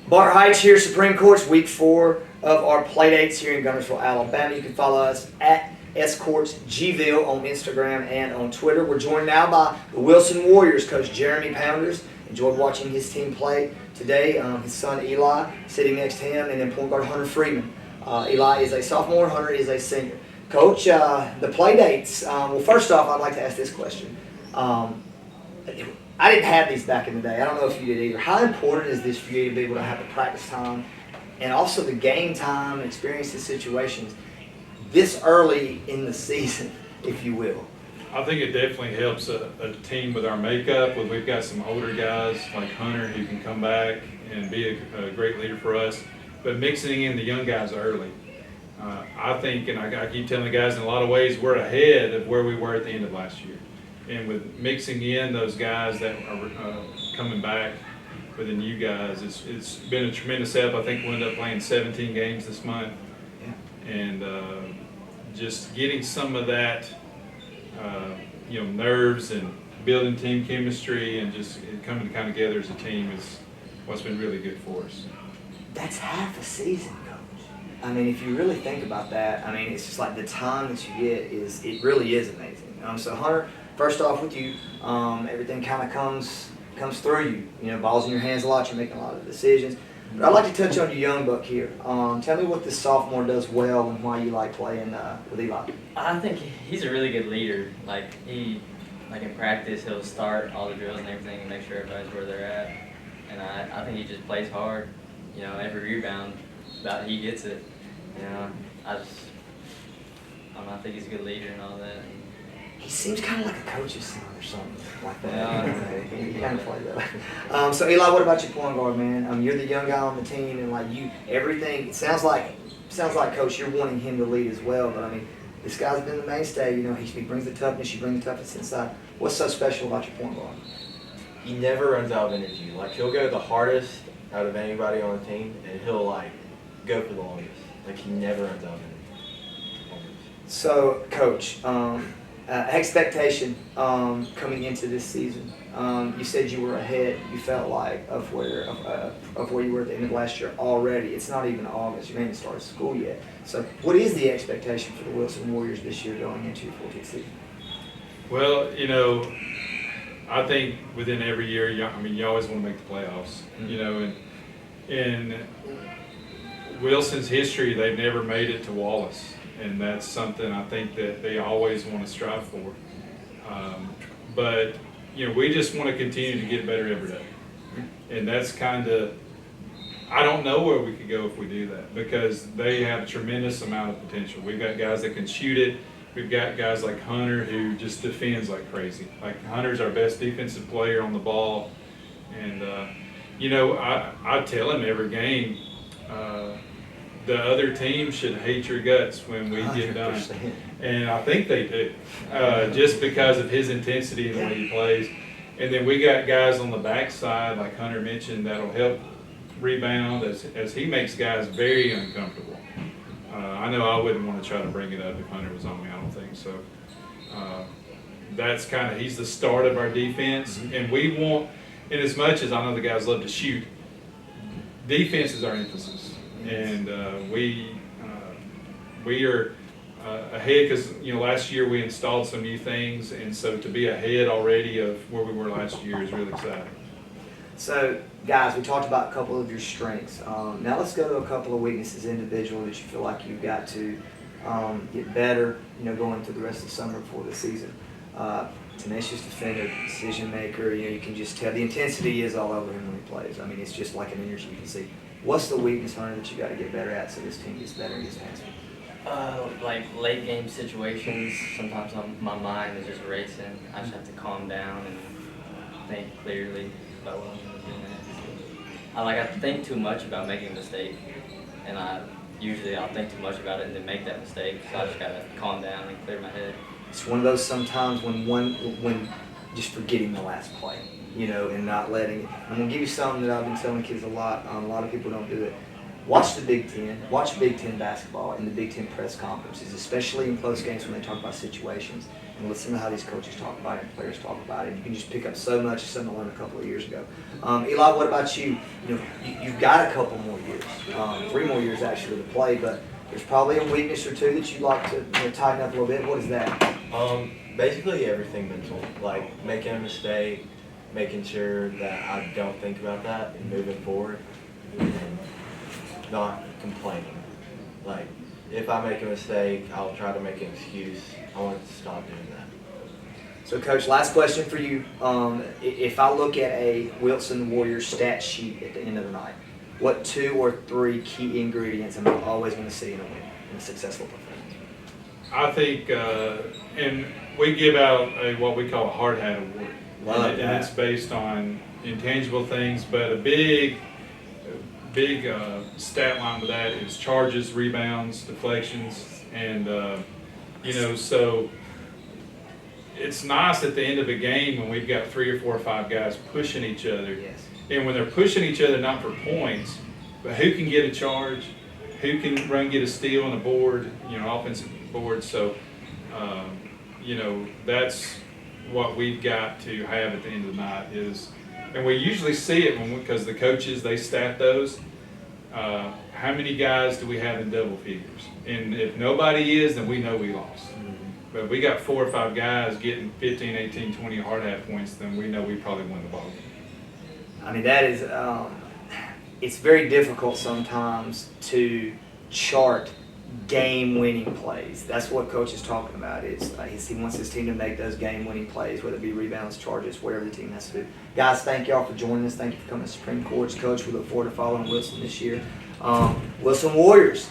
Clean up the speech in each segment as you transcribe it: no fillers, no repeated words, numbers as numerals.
Bart Heights here, Supreme Court's week 4 of our playdates here in Gunnersville, Alabama. You can follow us at SCourtsGville on Instagram and on Twitter. We're joined now by the Wilson Warriors coach Jeremy Pounders. Enjoyed watching his team play today. His son Eli sitting next to him, and then point guard Hunter Freeman. Eli is a sophomore, Hunter is a senior. Coach, the playdates. Well, first off, I'd like to ask this question. I didn't have these back in the day. I don't know if you did either. How important is this for you to be able to have the practice time and also the game time, experience the situations this early in the season, if you will? I think it definitely helps a team with our makeup. We've got some older guys like Hunter who can come back and be a great leader for us. But mixing in the young guys early, I think, and I keep telling the guys in a lot of ways, we're ahead of where we were at the end of last year. And with mixing in those guys that are coming back with the new guys, it's been a tremendous help. I think we'll end up playing 17 games this month. Yeah. And just getting some of that, nerves and building team chemistry and just coming kind of together as a team is what's been really good for us. That's half a season, Coach. I mean, if you really think about that, I mean, it's just like the time that you get it really is amazing. So Hunter, first off with you, everything kind of comes through you. You know, ball's in your hands a lot. You're making a lot of decisions. But I'd like to touch on your young buck here. Tell me what this sophomore does well and why you like playing with Eli. I think he's a really good leader. Like in practice, he'll start all the drills and everything and make sure everybody's where they're at. And I think he just plays hard. You know, every rebound, he gets it. You know, I think he's a good leader and all that. He seems kind of like a coach's son or something like that. Yeah. He kind of plays that. So Eli, what about your point guard, man? You're the young guy on the team, and everything. It sounds like, Coach, you're wanting him to lead as well. But I mean, this guy's been the mainstay. You know, he brings the toughness. You bring the toughness inside. What's so special about your point guard? He never runs out of energy. Like, he'll go the hardest out of anybody on the team, and he'll go for the longest. Like, he never runs out of energy. So, Coach. Expectation coming into this season. You said you were ahead. You felt like of where you were at the end of last year already. It's not even August. You haven't started school yet. So, what is the expectation for the Wilson Warriors this year going into your 14th season? Well, I think within every year, you always want to make the playoffs. Mm-hmm. You know, and in Wilson's history, they've never made it to Wallace. And that's something I think that they always want to strive for. But we just want to continue to get better every day. And that's kind of, I don't know where we could go if we do that, because they have a tremendous amount of potential. We've got guys that can shoot it. We've got guys like Hunter who just defends like crazy. Like, Hunter's our best defensive player on the ball. And, I tell him every game, the other team should hate your guts when we get done. And I think they do, just because of his intensity and the way he plays. And then we got guys on the backside, like Hunter mentioned, that'll help rebound as he makes guys very uncomfortable. I know I wouldn't want to try to bring it up if Hunter was on me, I don't think so. That's kind of, he's the start of our defense. And we want, in as much as I know the guys love to shoot, defense is our emphasis. And we are ahead because last year we installed some new things, and so to be ahead already of where we were last year is really exciting. So, guys, we talked about a couple of your strengths. Now let's go to a couple of weaknesses individually that you feel like you've got to get better. Going through the rest of the summer before the season. Tenacious defender, decision maker. You can just tell the intensity is all over him when he plays. I mean, it's just like an energy you can see. What's the weakness, Hunter, that you got to get better at so this team gets better and gets faster? Like late game situations, sometimes my mind is just racing. I just have to calm down and think clearly about what I'm going to do next. I think too much about making a mistake, and I'll think too much about it and then make that mistake. So I just got to calm down and clear my head. It's one of those sometimes when just forgetting the last play. And not letting it. I'm going to give you something that I've been telling kids a lot. A lot of people don't do it. watch the Big Ten, watch Big Ten basketball and the Big Ten press conferences, especially in close games when they talk about situations, and listen to how these coaches talk about it and players talk about it. You can just pick up so much. It's something I learned a couple of years ago. Eli, what about you? You've got a couple more years, 3 more years actually to play, but there's probably a weakness or two that you'd like to tighten up a little bit. What is that? Basically everything mental, like making a mistake, making sure that I don't think about that and moving forward, and not complaining. Like, if I make a mistake, I'll try to make an excuse. I want to stop doing that. So, Coach, last question for you. If I look at a Wilson Warriors stat sheet at the end of the night, what 2 or 3 key ingredients am I always going to see in a win, in a successful performance? I think, and we give out what we call a hard hat award. Love that. And it's based on intangible things, but a big stat line with that is charges, rebounds, deflections, and so it's nice at the end of a game when we've got 3 or 4 or 5 guys pushing each other. Yes. And when they're pushing each other not for points, but who can get a charge, who can get a steal on a board, offensive board. So, that's what we've got to have at the end of the night is, and we usually see it because the coaches, they stat those. How many guys do we have in double figures? And if nobody is, then we know we lost. But if we got 4 or 5 guys getting 15, 18, 20 hard hat points, then we know we probably won the ball game. I mean, that is, it's very difficult sometimes to chart game-winning plays. That's what Coach is talking about. He wants his team to make those game-winning plays, whether it be rebounds, charges, whatever the team has to do. Guys, thank y'all for joining us. Thank you for coming to Supreme Courts. Coach, we look forward to following Wilson this year. Wilson Warriors,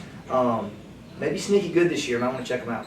maybe sneaky good this year. I might want to check them out.